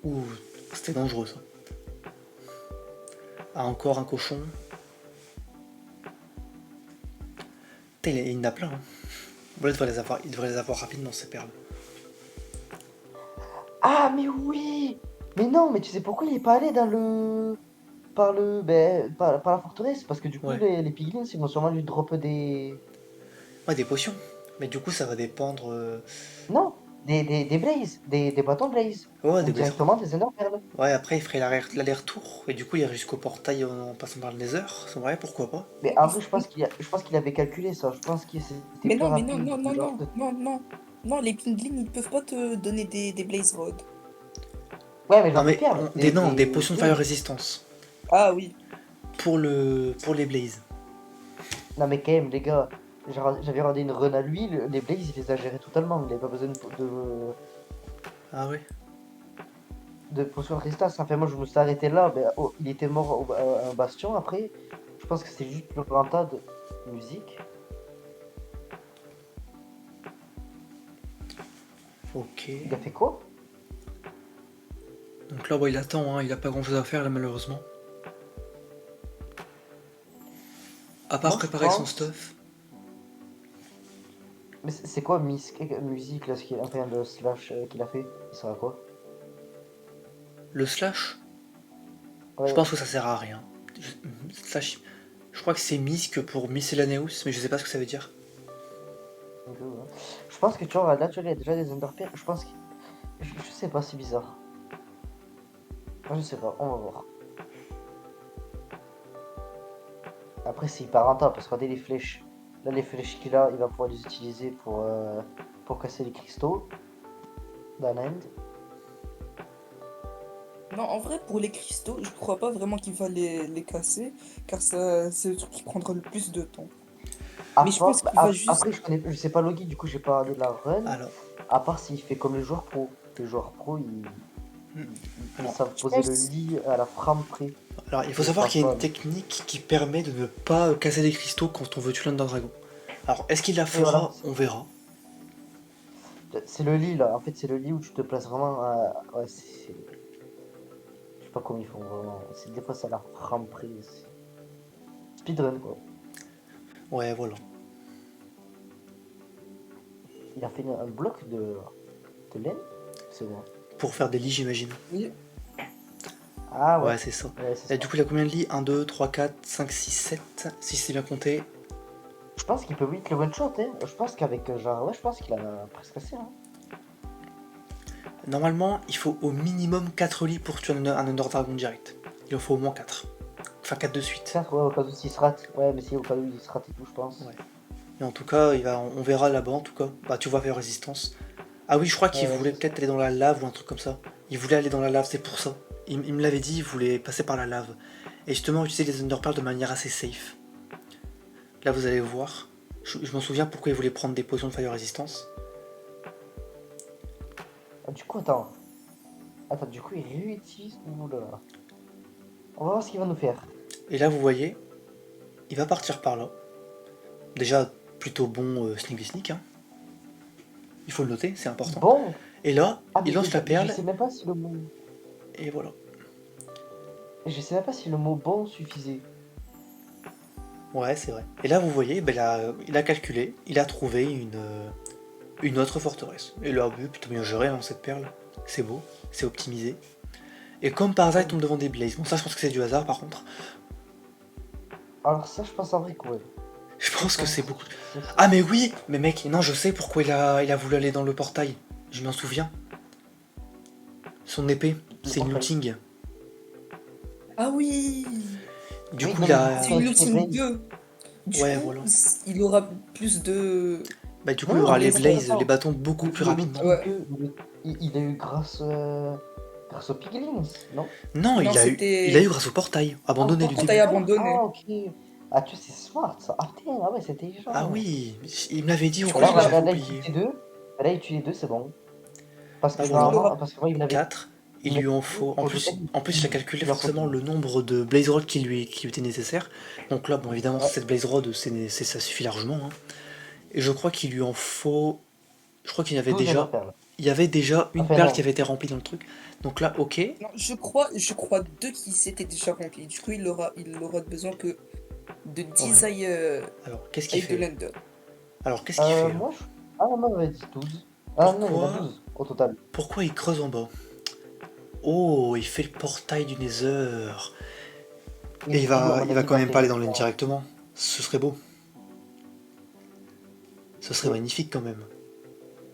Ouh, c'était dangereux ça. Ah, encore un cochon. Putain, il en a plein. Hein. Bon, là, il devrait les avoir rapidement, ces perles. Ah, mais oui! Mais non, mais tu sais pourquoi il est pas allé dans le... par la forteresse? Parce que du coup, Ouais. les piglins, ils vont sûrement lui dropper des... Ouais, des potions. Mais du coup, ça va dépendre. Non, des blazes, des bâtons blaze. Ouais, Ou des Blaze directement Rods. des Enderpearls. Ouais, après, il ferait l'aller-retour. Et du coup, il irait jusqu'au portail en passant par le Nether. C'est vrai, pourquoi pas. Mais en vrai, je pense qu'il avait calculé ça. Je pense que c'était plus Mais non, rapide. non, non, Genre, non, non, non. Non, les pinglings, ils peuvent pas te donner des Blaze Rods. ouais, mais Non, genre des mais perles, non, des des potions de fire blazes. resistance. Ah oui. Pour les Blaze. Non, mais quand même, les gars, j'avais regardé une run à lui, les blazes, il les a gérés totalement. Il avait pas besoin Ah ouais. de potion de résistance. Enfin, moi, je me suis arrêté là. Ben, oh, il était mort à un bastion après. Je pense que c'est juste plus rentable. Musique. Ok. Il a fait quoi? Donc là, il attend, hein. Il a pas grand chose à faire là, malheureusement. À part Moi, je préparer son pense. stuff. Mais c'est quoi musique, là, enfin, le slash qu'il a fait? Il sert à quoi? Le slash, je Ouais. pense que ça sert à rien. Slash, je crois que c'est misc pour miscellaneous, mais je sais pas ce que ça veut dire. Ok, ouais. Je pense que tu vois, là, tu vois, il y a déjà des underpairs. Je pense que. Je sais pas, c'est bizarre. Moi, je sais pas, on va voir. Après, c'est hyper rentable parce que regardez les flèches. Là, les flèches qu'il a, il va pouvoir les utiliser pour casser les cristaux dans l'end. Non, en vrai, pour les cristaux, je crois pas vraiment qu'il va les casser, car ça, c'est le truc qui prendra le plus de temps. Mais je pense qu'il va juste... Après, je sais pas Logi, du coup, j'ai pas regardé la run. Alors, À part s'il fait comme les joueurs pro. Les joueurs pro, ils alors, savent Je poser le pense... lit à la frame près. alors, il faut Mais je savoir pense qu'il y a pas. une technique qui permet de ne pas casser des cristaux quand on veut tuer l'Under Dragon. Alors, est-ce qu'il la Oui, voilà. fera? On verra. C'est le lit, là. En fait, c'est le lit où tu te places vraiment ouais, je sais pas comment ils font vraiment. Des fois, c'est à la frame près. Speedrun, quoi. Ouais, voilà. Il a fait un bloc de laine? C'est bon. Pour faire des lits, j'imagine. Oui. Ah ouais. Ouais, c'est ça. Ouais, c'est Et ça. du coup, il a combien de lits? 1, 2, 3, 4, 5, 6, 7. Si c'est bien compté. Je pense qu'il peut vite le one shot, hein. Je pense qu'avec genre. Ouais, je pense qu'il a presque assez, hein. Normalement, il faut au minimum 4 lits pour tuer un Under Dragon direct. Il en faut au moins 4. Enfin, 4 de suite. 4, ouais, au cas où s'il se rate. Ouais, mais si, au cas où il se rate et tout, je pense. Ouais. Et en tout cas, on verra là-bas, en tout cas. Bah, tu vois, faire résistance. Ah oui, je crois Ouais, qu'il ouais, voulait c'est ça. peut-être aller dans la lave ou un truc comme ça. Il voulait aller dans la lave, c'est pour ça. Il me l'avait dit, il voulait passer par la lave. Et justement, utiliser les Underpearls de manière assez safe. Là, vous allez voir. Je m'en souviens pourquoi il voulait prendre des potions de fire résistance. Ah, du coup, attends. Attends, du coup, il réutilise. Ouh là là. On va voir ce qu'il va nous faire. Et là, vous voyez, il va partir par là. Déjà, plutôt bon sneaky sneak, hein. Il faut le noter, c'est important. Bon. Et là, Ah, il lance la mais je perle, sais même pas si le mot. et voilà. Je sais même pas si le mot bon suffisait. Ouais, c'est vrai. Et là, vous voyez, ben là, il a calculé, il a trouvé une autre forteresse. Et là, oui, plutôt bien géré, hein, cette perle. C'est beau, c'est optimisé. Et comme par hasard, il tombe devant des blazes. Bon, ça, je pense que c'est du hasard, par contre. Alors, ça, je pense en vrai que ouais. Je Je pense que c'est pense. beaucoup... Ah, mais oui! Mais mec, non, je sais pourquoi il a voulu aller dans le portail. Je m'en souviens. Son épée, Le c'est une portail. looting. Ah oui! Du Oui, coup, non, il mais du coup, a... C'est quand une il tue les looting Blaze. 2. Du Ouais, coup, voilà. il aura plus de... Bah, du coup, il y Non, aura mais les attends, blazes, les attends. bâtons beaucoup plus Le rapidement. looting Ouais. 2, il a eu grâce aux Piglins, non? Non, Non, il a eu c'était grâce au portail, Ah, au abandonné du portail portail début. d'abord? Ah, abandonné. ok. Ah, tu sais, c'est smart ça. Ah, putain, ah ouais, c'est Ah intelligent. oui, il me l'avait dit Du en coup, plus, Là, il mais a... j'avais là, il tue oublié. les deux. Là, il tue les deux, c'est bon. Parce Bah que Du coup, il voilà, aura... normalement, parce que moi, il m'avait 4. il Il m'avait lui en dit, faut. au total, En plus, il a calculé il en faut forcément 12. le nombre de blaze rods qui lui était nécessaire. Donc là, bon, évidemment, Ouais, 7 blaze rods, ça suffit largement, hein. Et je crois qu'il lui en faut. Je crois qu'il y avait 12 déjà. Enderpearls. il y avait déjà une Enfin, perle non. qui avait été remplie dans le truc. Donc là, ok. Non, je crois deux qui s'étaient déjà remplis. Du coup, il aura besoin que de 10 Ouais. Alors, qu'est-ce qu'il ailles de fait? l'Ender. Alors, qu'est-ce qu'il fait là? Moi, Ah, non, moi, j'avais dit 12. Ah, non, il y en a Pourquoi 12 au total. Pourquoi il creuse en bas? Oh, il fait le portail du Nether. Et Du coup, à mon il va avis, quand même pas aller dans l'end faire- directement. Ce serait beau. Ce serait Ok. magnifique quand même.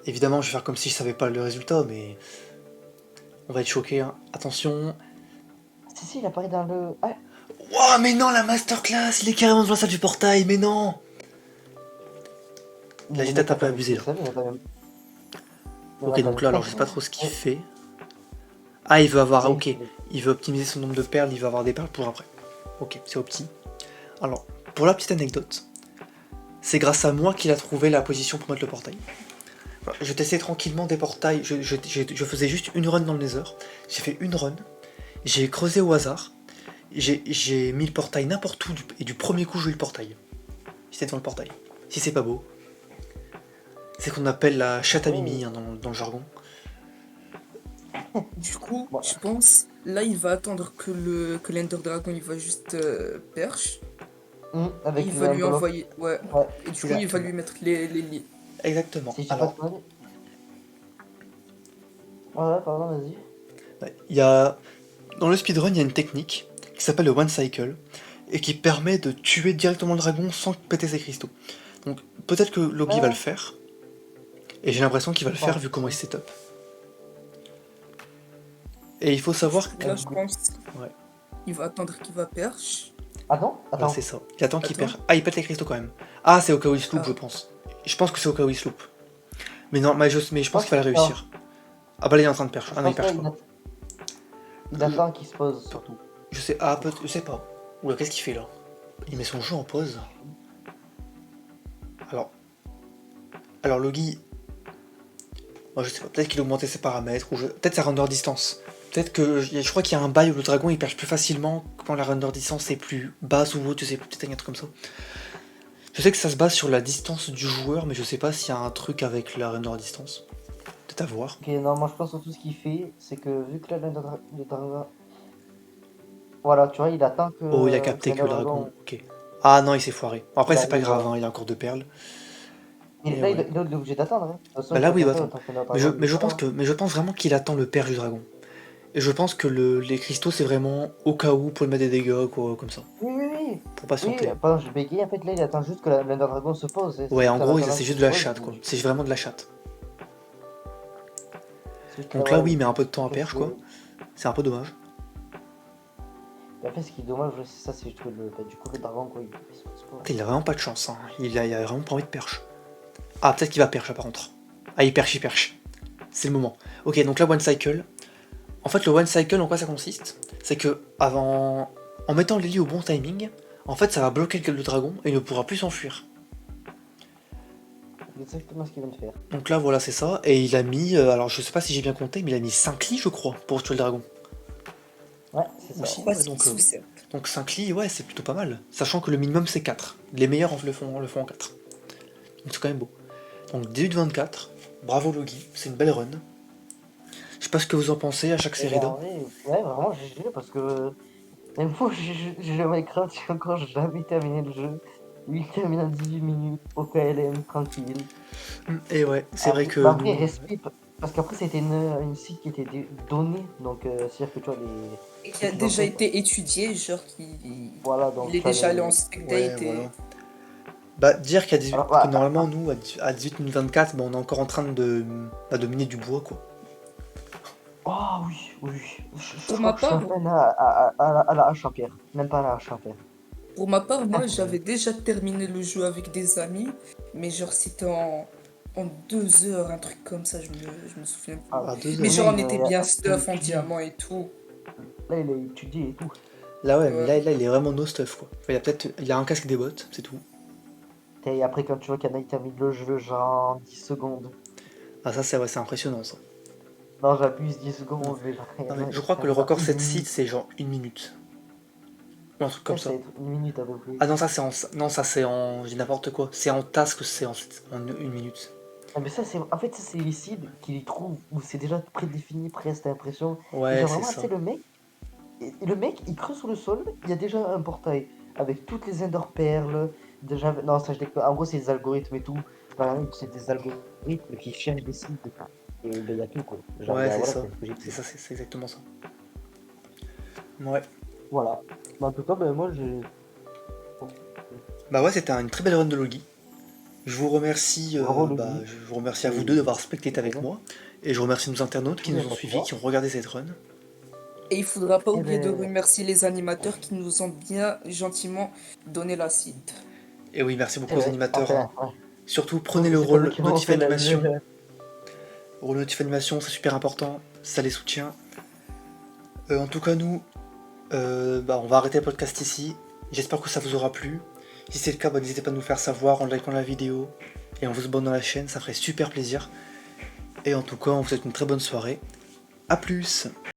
Évidemment, je vais faire comme si je savais pas le résultat, mais on va être choqué. Hein. Attention. Si, il apparaît dans le. Ah, Ouah, mais non, la masterclass, il est carrément dans la salle du portail, mais non. Là, j'ai peut-être un peu abusé là. Ok, donc là, alors je sais pas trop ce qu'il fait. Ah, il veut avoir, ok. Il veut optimiser son nombre de perles, il veut avoir des perles pour après. Ok, c'est opti. Alors, pour la petite anecdote, c'est grâce à moi qu'il a trouvé la position pour mettre le portail. Voilà, je testais tranquillement des portails, je faisais juste une run dans le Nether. J'ai fait une run, j'ai creusé au hasard, j'ai mis le portail n'importe où, et du premier coup, j'ai eu le portail. J'étais devant le portail. Si c'est pas beau, c'est qu'on appelle la chatte à Mimi hein, dans le jargon. Du coup, Bon. je pense, là, il va attendre que l'Ender Dragon, il va juste perche. Avec Il le va lui enveloppe. envoyer, ouais. Ouais. Et du coup, il va Exactement. lui mettre les lits. Exactement. Si je sais pas Alors, de conneries. Ouais, pardon, vas-y. il y a dans le speedrun, il y a une technique qui s'appelle le One Cycle et qui permet de tuer directement le dragon sans péter ses cristaux. Donc peut-être que Logi va le faire, et j'ai l'impression qu'il va le faire vu comment il setup. Et il faut savoir que... Là, je pense, Ouais, il va attendre qu'il va perche. Attends, voilà, attends. c'est ça. Il attend qu'il Attends. perd. Ah, il pète les cristaux quand même. Ah, c'est au cas où il se loupe, Ah. je pense. Je pense que c'est au cas où il se loupe. Mais non, mais je pense qu'il va le Non. réussir. Ah bah là, il est en train de perche. Je Ah non, il pense perche là, pas. il attend qu'il se pose surtout. Je sais, ah, je sais pas. Oula, qu'est-ce qu'il fait là? Il met son jeu en pause. Alors Logi, moi je sais pas, peut-être qu'il a augmenté ses paramètres, ou peut-être sa render distance. Peut-être que, je crois qu'il y a un bail où le dragon il perche plus facilement quand la render distance est plus basse ou haute, je sais, peut-être un truc comme ça. Je sais que ça se base sur la distance du joueur, mais je sais pas s'il y a un truc avec la render distance. Peut-être à voir. Ok, non, moi je pense surtout ce qu'il fait, c'est que vu que là, le dragon. Voilà, tu vois, il attend que. Oh, il a capté que le dragon, ok. Ah non, il s'est foiré. Bon, après, c'est pas grave, hein, il a encore deux perles. Et Et là, ouais. il est obligé d'attendre. Hein. De toute façon, Bah là, il oui, faut attends. attendre tant que Mais je, notre mais je dragon, pense que, mais je pense vraiment qu'il attend le père du dragon. Et je pense que les cristaux, c'est vraiment au cas où pour lui mettre des dégâts, quoi, comme ça. Oui. Pour Oui, patienter. pardon, je bégaye. En fait, là, il attend juste que l'Ender Dragon se pose. Ouais, en gros, c'est juste de la chatte, quoi. C'est vraiment de la chatte. Donc là, oui, il met un peu de temps à perche, quoi. C'est un peu dommage. Et en fait, ce qui est dommage, c'est ça, c'est que du coup, le dragon, quoi, il se pose pas. Il a vraiment pas de chance, hein. Il a vraiment pas envie de perche. Ah, peut-être qu'il va perche, là, par contre. Ah, il perche. C'est le moment. Ok, donc là, One Cycle. En fait, le One Cycle, en quoi ça consiste? C'est que, en mettant Lily au bon timing, en fait, ça va bloquer le dragon et il ne pourra plus s'enfuir. C'est exactement ce qu'il vient de faire. Donc là, voilà, c'est ça. Et il a mis, alors je sais pas si j'ai bien compté, mais il a mis 5 lits, je crois, pour tuer le dragon. Ouais, c'est ça. Aussi, Trois, ouais, six donc, ou sept. donc 5 lits, ouais, c'est plutôt pas mal. Sachant que le minimum, c'est 4. Les meilleurs le font en 4. Donc c'est quand même beau. Donc 18-24, bravo Logi, c'est une belle run. Je sais pas ce que vous en pensez à chaque série d'or. Ouais, vraiment, GG, parce que. Mais moi, j'ai jamais craint, j'ai encore jamais terminé le jeu. Lui, il termine en 18 minutes, au KLM, tranquille. Et ouais, c'est vrai que Après, nous... respect, parce qu'après, c'était une site qui était donnée, donc c'est-à-dire que tu vois, Et qui a déjà été étudié, genre qui. Voilà, donc Il est déjà allé en spec date et. voilà. Bah, dire qu'à 18... Alors, que normalement, nous, à 18-24, bah, on est encore en train de miner du bois, quoi. Oh oui. Pour ma part, à la hache en pierre. Même pas à la hache en pierre. Pour ma part, moi, j'avais déjà terminé le jeu avec des amis, mais genre c'était en 2 heures, un truc comme ça, je me souviens plus. À 2 Mais heures. genre on était bien stuff en diamant et tout. Là, il a étudié et tout. Là, ouais, mais Ouais. là, il est vraiment no stuff, quoi. Enfin, il y a un casque des bottes, c'est tout. Et après, quand tu vois qu'il y en a, il termine le jeu genre en 10 secondes. Ah, ça, c'est vrai, c'est impressionnant, ça. Non, j'abuse 10 secondes, mais genre, Non, mais je crois que le record cette site, c'est genre 1 minute. Ou un truc comme ça. C'est une minute à peu près. Ah non, ça c'est en... Non, ça c'est en... Je dis n'importe quoi. C'est en task, c'est en 1 minute. Ah, mais ça, c'est en fait, ça, c'est les seeds qu'ils trouvent où c'est déjà prédéfini, presque, t'as l'impression. Et Ouais, genre c'est vraiment, tu ça. sais, le mec, il creuse sous le sol, il y a déjà un portail avec toutes les ender perles. Déjà, non, ça, je déconne. En gros, c'est des algorithmes et tout. Par exemple, c'est des algorithmes qui cherchent des sites. Et ben, il y a tout, quoi. Genre, Ouais, ben c'est voilà, ça. c'est ce que j'ai C'est fait. ça, c'est exactement ça. Ouais. Voilà. Mais en tout cas, ben moi, j'ai. Bah ouais, c'était une très belle run de Logi. Je vous remercie, Bravo, Logi. je vous remercie à vous deux Et d'avoir spectaté avec plaisir. moi. Et je remercie nos internautes qui Oui, y a nous ont pas de suivis, quoi. qui ont regardé cette run. Et il faudra pas Eh oublier de ben, remercier les animateurs qui nous ont bien gentiment donné l'acide. Et oui, merci c'est beaucoup aux vrai. animateurs, hein. Enfin, ouais. Surtout, Je trouve prenez que le c'est pas nous rôle qui avons notif fait la. animation. Le rôle notif animation, c'est super important. Ça les soutient. En tout cas, nous, bah, on va arrêter le podcast ici. J'espère que ça vous aura plu. Si c'est le cas, bah, n'hésitez pas à nous faire savoir en likant la vidéo et en vous abonnant à la chaîne, ça ferait super plaisir. Et en tout cas, on vous souhaite une très bonne soirée. A plus!